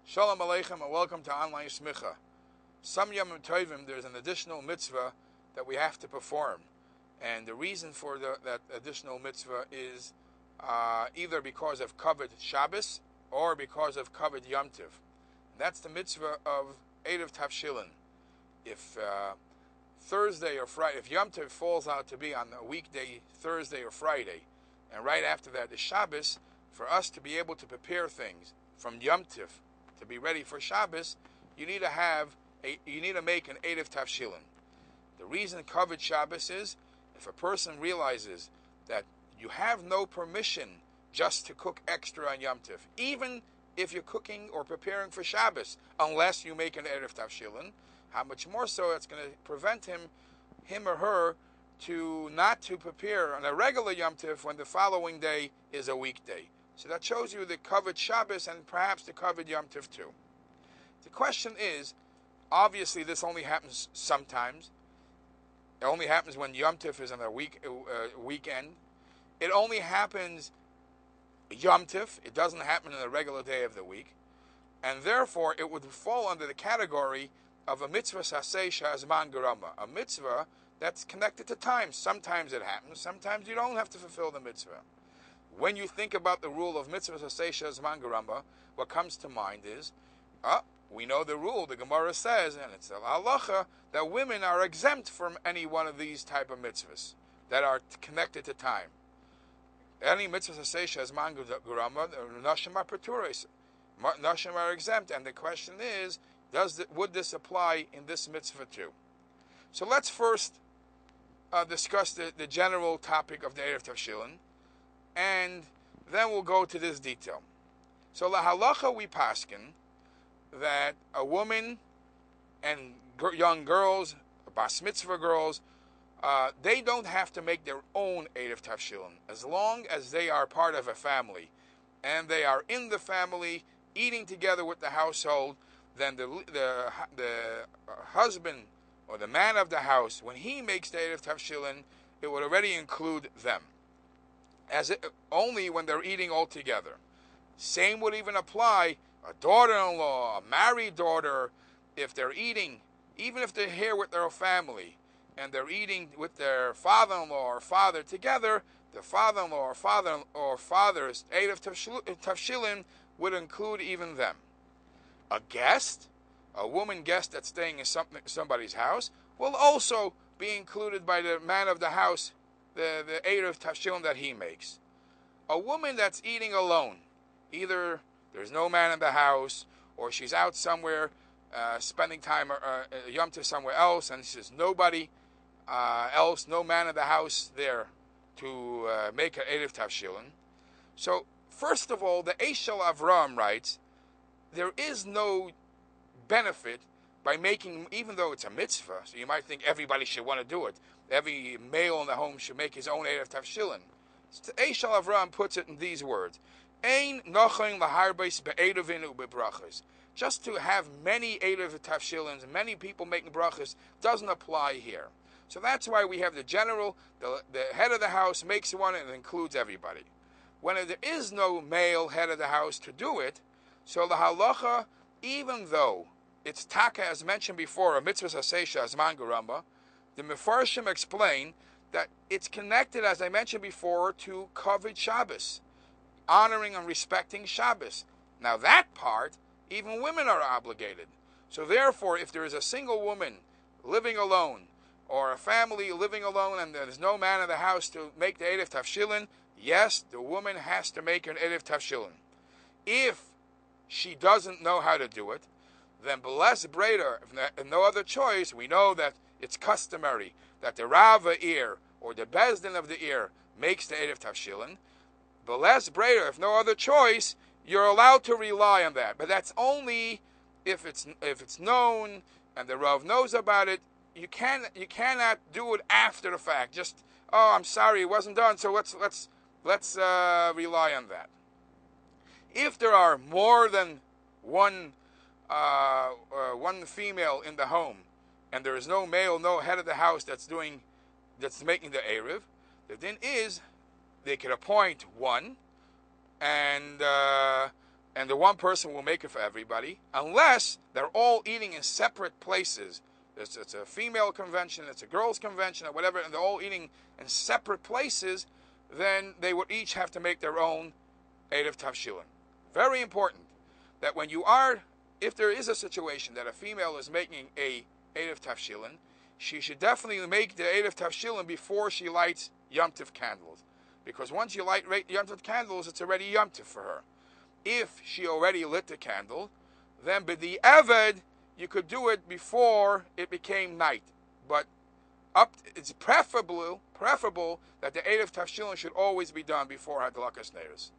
Shalom Aleichem and welcome to Online Smicha. Some Yom Tovim, there's an additional mitzvah that we have to perform. And the reason for that additional mitzvah is either because of Kavod Shabbos or because of Kavod Yom Tov. That's the mitzvah of Eruv Tavshillin. If Thursday or Friday, if Yom Tov falls out to be on a weekday, Thursday or Friday, and right after that is Shabbos, for us to be able to prepare things from Yom Tov to be ready for Shabbos, you need to make an Eruv Tavshillin. The reason Kavod Shabbos is if a person realizes that you have no permission just to cook extra on Yom Tov, even if you're cooking or preparing for Shabbos, unless you make an Eruv Tavshillin, how much more so it's going to prevent him or her not to prepare on a regular Yom Tov when the following day is a weekday. So that shows you the Kavod Shabbos and perhaps the Kavod Yom Tov too. The question is, obviously this only happens sometimes. It only happens when Yom Tov is on a weekend. It only happens Yom Tov. It doesn't happen on a regular day of the week. And therefore it would fall under the category of a mitzvah saseh shazman garama, a mitzvah that's connected to time. Sometimes it happens, sometimes you don't have to fulfill the mitzvah. When you think about the rule of mitzvah saseh shazman garama, what comes to mind is, we know the rule, the Gemara says, and it's a halacha, that women are exempt from any one of these type of mitzvahs that are connected to time. Any mitzvah saseh shazman garama, nashim are patures. Nashim are exempt, and the question is, would this apply in this mitzvah too? So let's first discuss the general topic of the Eruv Tavshillin, and then we'll go to this detail. So la halacha we paskin that a woman and young girls, bas mitzvah girls, they don't have to make their own Eruv Tavshillin as long as they are part of a family and they are in the family eating together with the household. Then the husband or the man of the house, when he makes the Eruv Tavshillin, it would already include them, only when they're eating all together. Same would even apply a daughter-in-law, a married daughter, if they're eating, even if they're here with their family, and they're eating with their father-in-law or father together, the father-in-law or father's Eruv Tavshillin would include even them. A guest, a woman guest that's staying in somebody's house, will also be included by the man of the house, the Eruv Tavshillin that he makes. A woman that's eating alone, either there's no man in the house, or she's out somewhere spending time Yom Tov somewhere else, and there's nobody else, no man in the house there to make an Eruv Tavshillin. So, first of all, the Eshel Avram writes, there is no benefit by making, even though it's a mitzvah, so you might think everybody should want to do it. Every male in the home should make his own Eruv Tavshillin. So Eshel Avram puts it in these words: Ein nochen laharbes be'eruvin u'bebrachas. Just to have many Eruv Tavshillins, many people making brachas, doesn't apply here. So that's why we have the general, the head of the house makes one and it includes everybody. When there is no male head of the house to do it, so the halacha, even though it's taka, as mentioned before, a mitzvah saseh shazman garama, the Mefarshim explain that it's connected, as I mentioned before, to Kavod Shabbos, honoring and respecting Shabbos. Now that part, even women are obligated. So therefore, if there is a single woman living alone, or a family living alone, and there's no man in the house to make the Eruv Tavshillin, yes, the woman has to make an Eruv Tavshillin. If she doesn't know how to do it, then Beles Breder, if no other choice, we know that it's customary that the Rava ear or the Bezdin of the ear makes the Eruv Tavshillin. Beles Breder, if no other choice, you're allowed to rely on that. But that's only if it's known and the Rav knows about it. You cannot do it after the fact. Just, I'm sorry, it wasn't done, so let's rely on that. If there are more than one female in the home, and there is no male, no head of the house that's making the Eruv, the din is they could appoint one, and and the one person will make it for everybody, unless they're all eating in separate places. It's a female convention, it's a girls' convention, or whatever, and they're all eating in separate places, then they would each have to make their own Eruv Tavshillin. Very important that when you are, if there is a situation that a female is making a Eruv Tavshillin, she should definitely make the Eruv Tavshillin before she lights Yom Tov candles. Because once you light Yom Tov candles, it's already Yom Tov for her. If she already lit the candle, then b'di eved, you could do it before it became night. But it's preferable that the Eruv Tavshillin should always be done before Hadlakas Neiros.